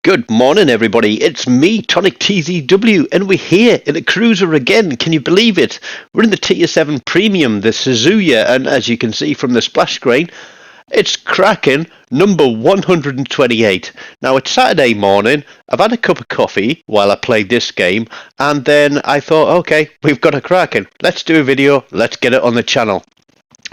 Good morning, everybody. It's me, TONIK TZW, and we're here in a cruiser again. Can you believe it? We're in the Tier 7 Premium, the Suzuya, and as you can see from the splash screen, it's Kraken number 128. Now, it's Saturday morning. I've had a cup of coffee while I played this game, and then I thought, okay, we've got a Kraken. Let's do a video. Let's get it on the channel.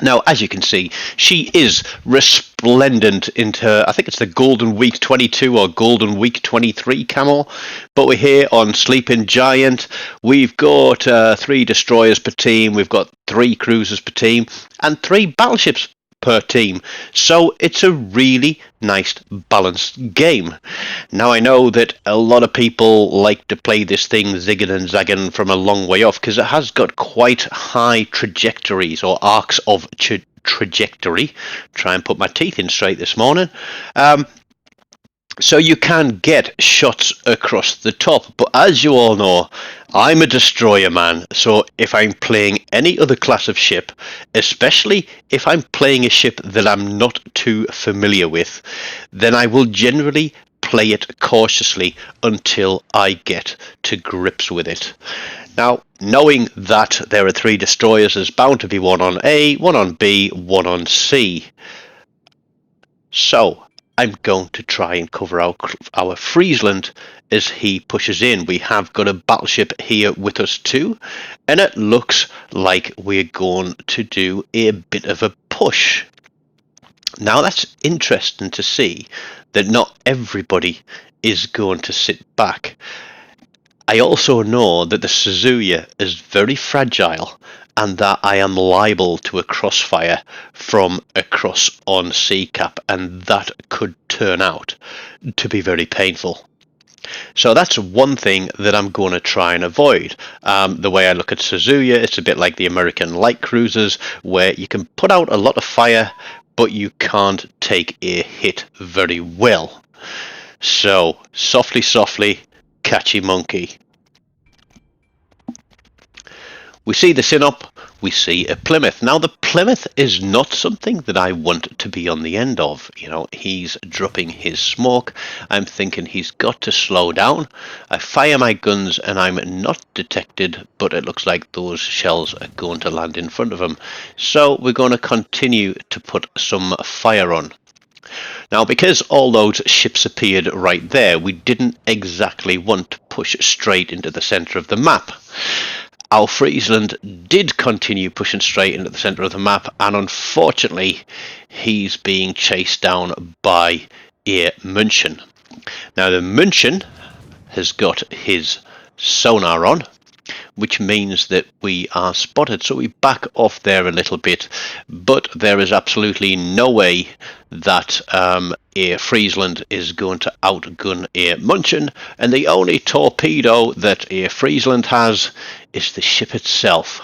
Now, as you can see, she is resplendent into, I think it's the Golden Week 22 or Golden Week 23 camo. But we're here on Sleeping Giant. We've got 3 destroyers per team, we've got 3 cruisers per team, and 3 battleships per team. So it's a really nice balanced game. Now I know that a lot of people like to play this thing zigging and zagging from a long way off because it has got quite high trajectories or arcs of trajectory. Try and put my teeth in straight this morning. So you can get shots across the top, but as you all know, I'm a destroyer man, so if I'm playing any other class of ship, especially if I'm playing a ship that I'm not too familiar with, then I will generally play it cautiously until I get to grips with it. Now, knowing that there are 3 destroyers, there's bound to be one on A, one on B, one on C. So I'm going to try and cover our Friesland as he pushes in. We have got a battleship here with us too, and it looks like we're going to do a bit of a push. Now that's interesting to see that not everybody is going to sit back. I also know that the Suzuya is very fragile and that I am liable to a crossfire from across on CCAP, and that could turn out to be very painful. So that's one thing that I'm going to try and avoid. The way I look at Suzuya, it's a bit like the American light cruisers, where you can put out a lot of fire, but you can't take a hit very well. So, softly, softly, catchy monkey. We see the Sinop, we see a Plymouth. Now the Plymouth is not something that I want to be on the end of. You know, he's dropping his smoke. I'm thinking he's got to slow down. I fire my guns and I'm not detected, but it looks like those shells are going to land in front of him. So we're going to continue to put some fire on. Now, because all those ships appeared right there, we didn't exactly want to push straight into the centre of the map. Our Friesland did continue pushing straight into the centre of the map, and unfortunately he's being chased down by a München. Now the München has got his sonar on, which means that we are spotted, so we back off there a little bit, but there is absolutely no way that a Friesland is going to outgun a München, and the only torpedo that a Friesland has is the ship itself.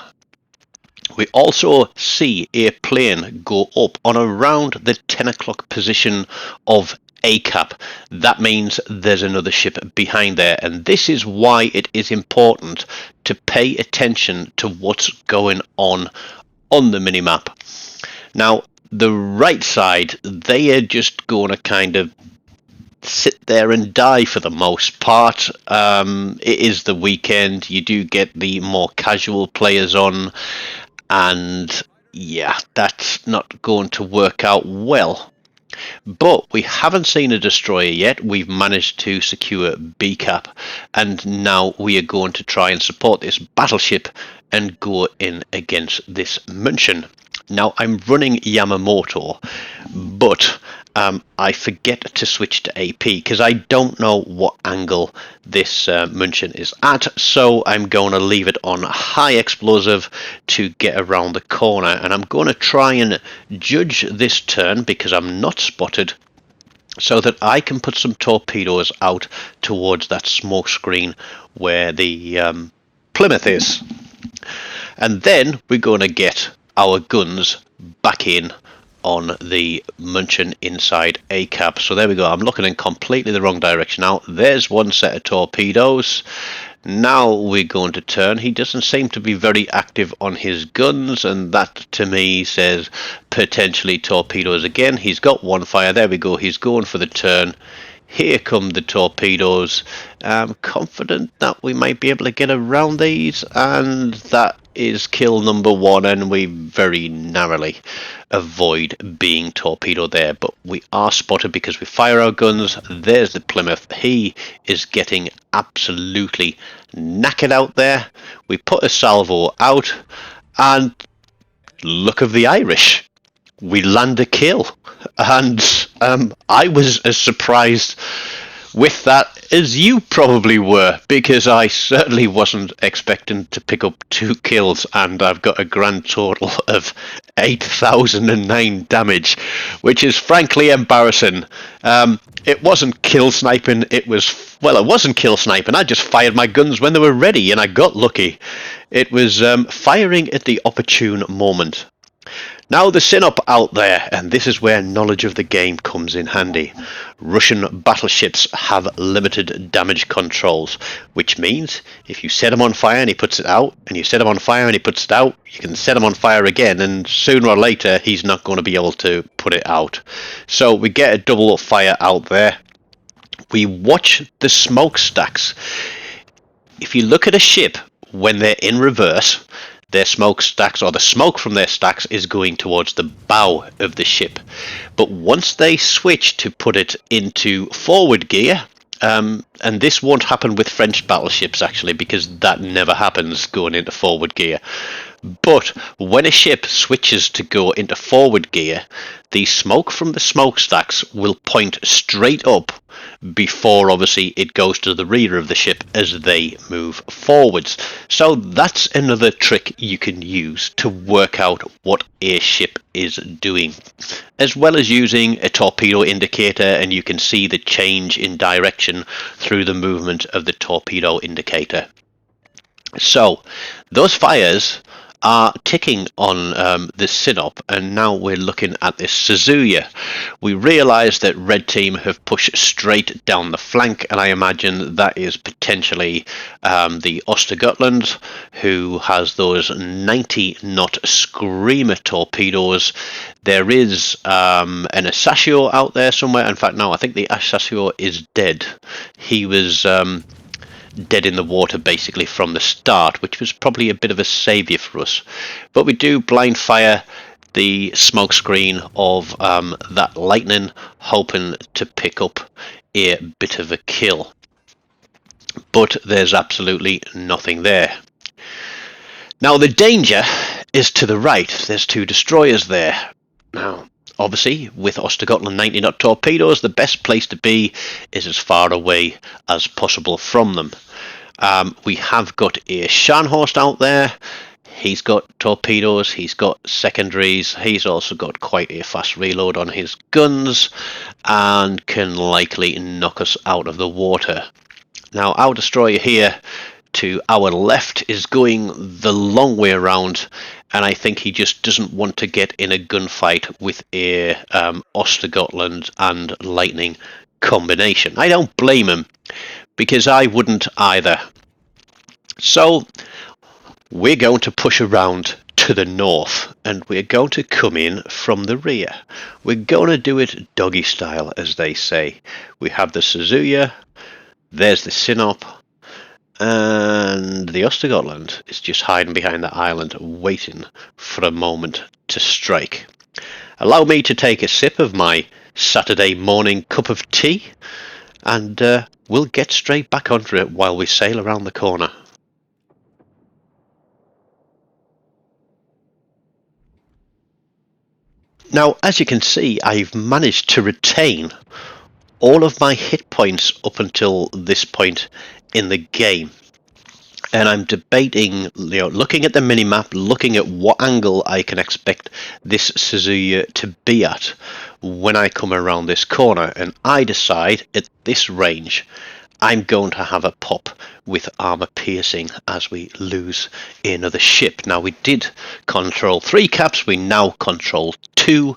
We also see a plane go up on around the 10 o'clock position of ACAP. That means there's another ship behind there, and this is why it is important to pay attention to what's going on the minimap. Now, the right side, they are just going to kind of sit there and die for the most part. It is the weekend. You do get the more casual players on, and yeah, that's not going to work out well. But we haven't seen a destroyer yet. We've managed to secure BCAP, and now we are going to try and support this battleship and go in against this München. Now I'm running Yamamoto, but I forget to switch to AP because I don't know what angle this München is at, so I'm going to leave it on high explosive to get around the corner, and I'm going to try and judge this turn because I'm not spotted, so that I can put some torpedoes out towards that smoke screen where the Plymouth is, and then we're going to get our guns back in on the München inside ACAP. So there we go. I'm looking in completely the wrong direction now. There's one set of torpedoes. Now we're going to turn. He doesn't seem to be very active on his guns, and that to me says potentially torpedoes again. He's got one fire. There we go. He's going for the turn. Here come the torpedoes. I'm confident that we might be able to get around these, and that is kill number one, and we very narrowly avoid being torpedoed there, but we are spotted because we fire our guns. There's the Plymouth. He is getting absolutely knackered out there. We put a salvo out, and look of the Irish, we land a kill. And I was as surprised with that as you probably were, because I certainly wasn't expecting to pick up 2 kills, and I've got a grand total of 8,009 damage, which is frankly embarrassing. It wasn't kill sniping, it wasn't kill sniping, I just fired my guns when they were ready and I got lucky. It was firing at the opportune moment. Now the Sinop out there, and this is where knowledge of the game comes in handy. Russian battleships have limited damage controls, which means if you set him on fire and he puts it out, and you set him on fire and he puts it out, you can set him on fire again, and sooner or later he's not going to be able to put it out. So we get a double fire out there. We watch the smokestacks. If you look at a ship when they're in reverse, their smokestacks, or the smoke from their stacks, is going towards the bow of the ship. But once they switch to put it into forward gear, and this won't happen with French battleships actually, because that never happens going into forward gear. But when a ship switches to go into forward gear, the smoke from the smokestacks will point straight up before obviously it goes to the rear of the ship as they move forwards. So that's another trick you can use to work out what a ship is doing, as well as using a torpedo indicator, and you can see the change in direction through the movement of the torpedo indicator. So those fires are ticking on the Sinop, and now we're looking at this Suzuya. We realise that red team have pushed straight down the flank, and I imagine that is potentially the Östergötland, who has those 90 knot screamer torpedoes. There is an Asasio out there somewhere. In fact, no, I think the Asasio is dead. He was dead in the water basically from the start, which was probably a bit of a saviour for us. But we do blind fire the smoke screen of that lightning, hoping to pick up a bit of a kill. But there's absolutely nothing there. Now the danger is to the right. There's 2 destroyers there. Now obviously, with Östergötland 90 knot torpedoes, the best place to be is as far away as possible from them. We have got a Scharnhorst out there. He's got torpedoes, he's got secondaries, he's also got quite a fast reload on his guns, and can likely knock us out of the water. Now our destroyer here to our left is going the long way around, and I think he just doesn't want to get in a gunfight with a Östergötland and Lightning combination. I don't blame him, because I wouldn't either. So we're going to push around to the north, and we're going to come in from the rear. We're going to do it doggy style, as they say. We have the Suzuya, there's the Sinop, and the Östergötland is just hiding behind the island, waiting for a moment to strike. Allow me to take a sip of my Saturday morning cup of tea, and we'll get straight back onto it while we sail around the corner. Now, as you can see, I've managed to retain all of my hit points up until this point in the game. And I'm debating, looking at the minimap, looking at what angle I can expect this Suzuya to be at when I come around this corner. And I decide at this range, I'm going to have a pop with armor piercing as we lose another ship. Now, we did control 3 caps, we now control 2.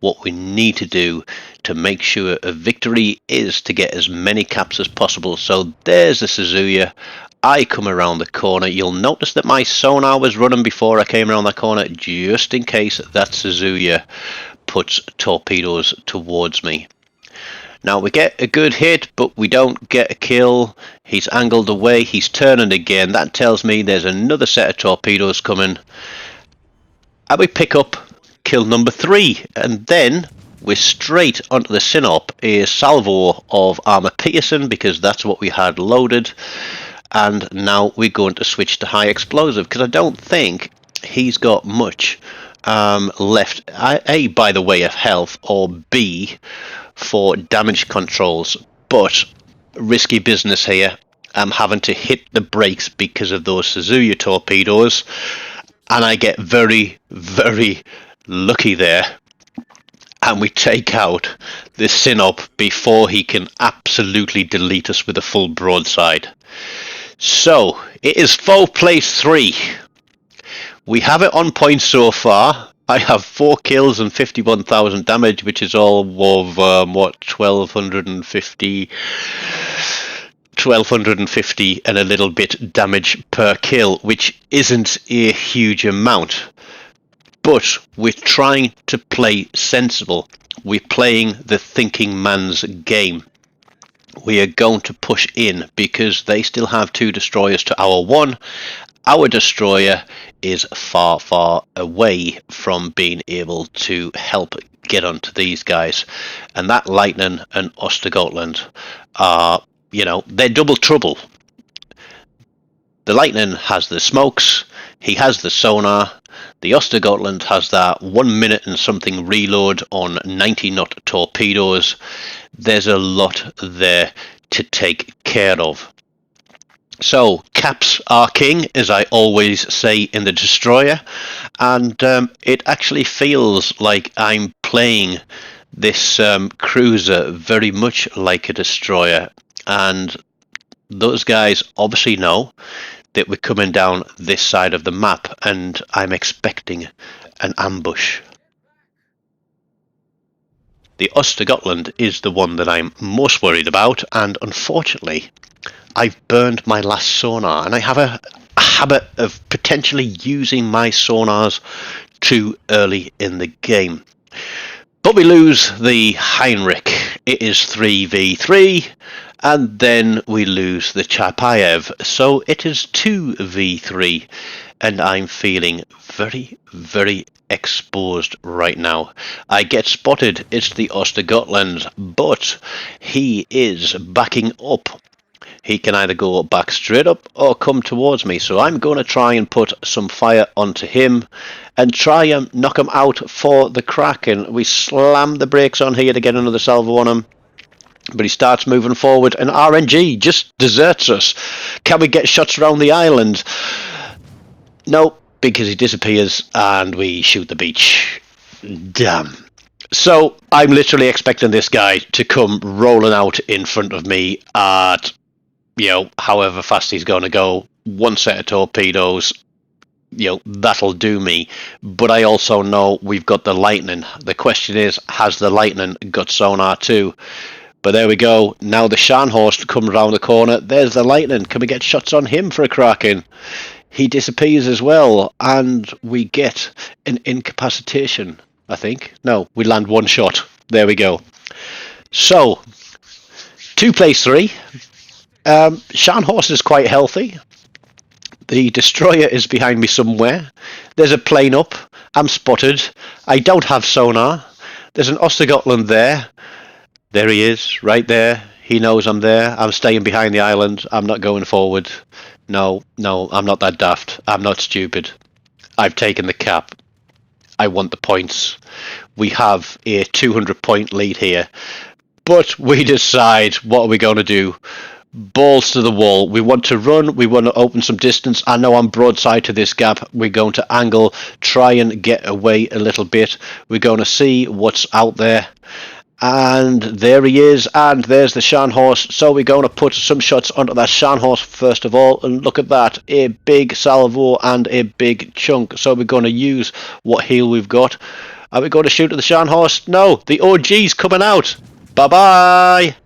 What we need to do to make sure a victory is to get as many caps as possible. So there's the Suzuya. I come around the corner. You'll notice that my sonar was running before I came around that corner, just in case that Suzuya puts torpedoes towards me. Now we get a good hit, but we don't get a kill. He's angled away, he's turning again. That tells me there's another set of torpedoes coming. And we pick up kill number 3, and then we're straight onto the Sinop, a salvo of armor piercing, because that's what we had loaded. And now we're going to switch to high explosive, because I don't think he's got much left, A, by the way of health, or B, for damage controls. But risky business here. I'm having to hit the brakes because of those Suzuya torpedoes, and I get very, very lucky there, and we take out the Sinop before he can absolutely delete us with a full broadside. So it is foe place 3. We have it on point so far. I have 4 kills and 51,000 damage, which is all of what, 1250 and a little bit damage per kill, which isn't a huge amount. But we're trying to play sensible. We're playing the thinking man's game. We are going to push in because they still have 2 destroyers to our 1. Our destroyer is far, far away from being able to help get onto these guys. And that Lightning and Östergötland are, you know, they're double trouble. The Lightning has the smokes, he has the sonar. The Östergötland has that 1 minute and something reload on 90 knot torpedoes. There's a lot there to take care of. So, caps are king, as I always say in the destroyer, and it actually feels like I'm playing this cruiser very much like a destroyer, and those guys obviously know that we're coming down this side of the map, and I'm expecting an ambush. The Östergötland is the one that I'm most worried about, and unfortunately I've burned my last sonar, and I have a habit of potentially using my sonars too early in the game. But we lose the Heinrich. It is 3v3, and then we lose the Chapayev, so it is 2v3, and I'm feeling very, very exposed right now. I get spotted, it's the Östergötland, but he is backing up. He can either go back straight up or come towards me, so I'm going to try and put some fire onto him and try and knock him out for the Kraken. We slam the brakes on here to get another salvo on him, but he starts moving forward, and RNG just deserts us. Can we get shots around the island? No, because he disappears and we shoot the beach. Damn. So I'm literally expecting this guy to come rolling out in front of me at, you know, however fast he's going to go. 1 set of torpedoes, you know, that'll do me. But I also know we've got the Lightning. The question is, has the Lightning got sonar too? But there we go. Now the Scharnhorst comes around the corner. There's the Lightning. Can we get shots on him for a Kraken? He disappears as well, and we get an incapacitation, I think. No, we land 1 shot. There we go. So, 2 plays 3. Scharnhorst is quite healthy. The destroyer is behind me somewhere. There's a plane up. I'm spotted. I don't have sonar. There's an Östergötland there. There he is, right there. He knows I'm there. I'm staying behind the island. I'm not going forward. No, I'm not that daft. I'm not stupid. I've taken the cap. I want the points. We have a 200 point lead here. But we decide, what are we going to do? Balls to the wall. We want to run. We want to open some distance. I know I'm broadside to this gap. We're going to angle, try and get away a little bit. We're going to see what's out there. And there he is, and there's the Scharnhorst. So we're going to put some shots onto that Scharnhorst first of all, and look at that, a big salvo and a big chunk. So we're going to use what heal we've got. Are we going to shoot at the Scharnhorst? No, the OG's coming out. Bye bye.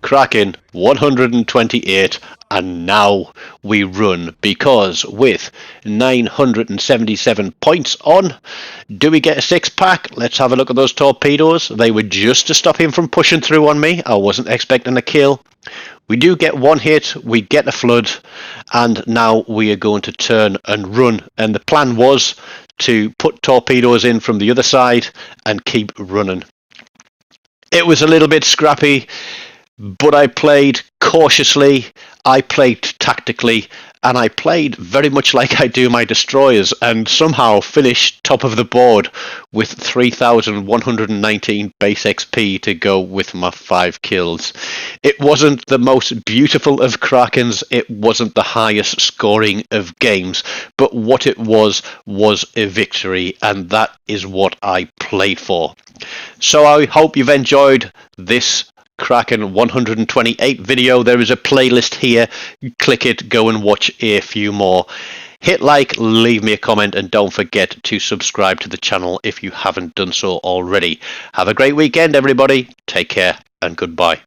Kraken 128, and now we run, because with 977 points on, do we get a 6-pack? Let's have a look at those torpedoes. They were just to stop him from pushing through on me. I wasn't expecting a kill. We do get one hit, we get a flood, and now we are going to turn and run. And the plan was to put torpedoes in from the other side and keep running. It was a little bit scrappy, but I played cautiously, I played tactically, and I played very much like I do my destroyers, and somehow finished top of the board with 3,119 base XP to go with my 5 kills. It wasn't the most beautiful of Krakens, it wasn't the highest scoring of games, but what it was a victory, and that is what I played for. So I hope you've enjoyed this Kraken 128 video. There is a playlist here. Click it, go and watch a few more. Hit like, leave me a comment, and don't forget to subscribe to the channel if you haven't done so already. Have a great weekend, everybody. Take care and goodbye.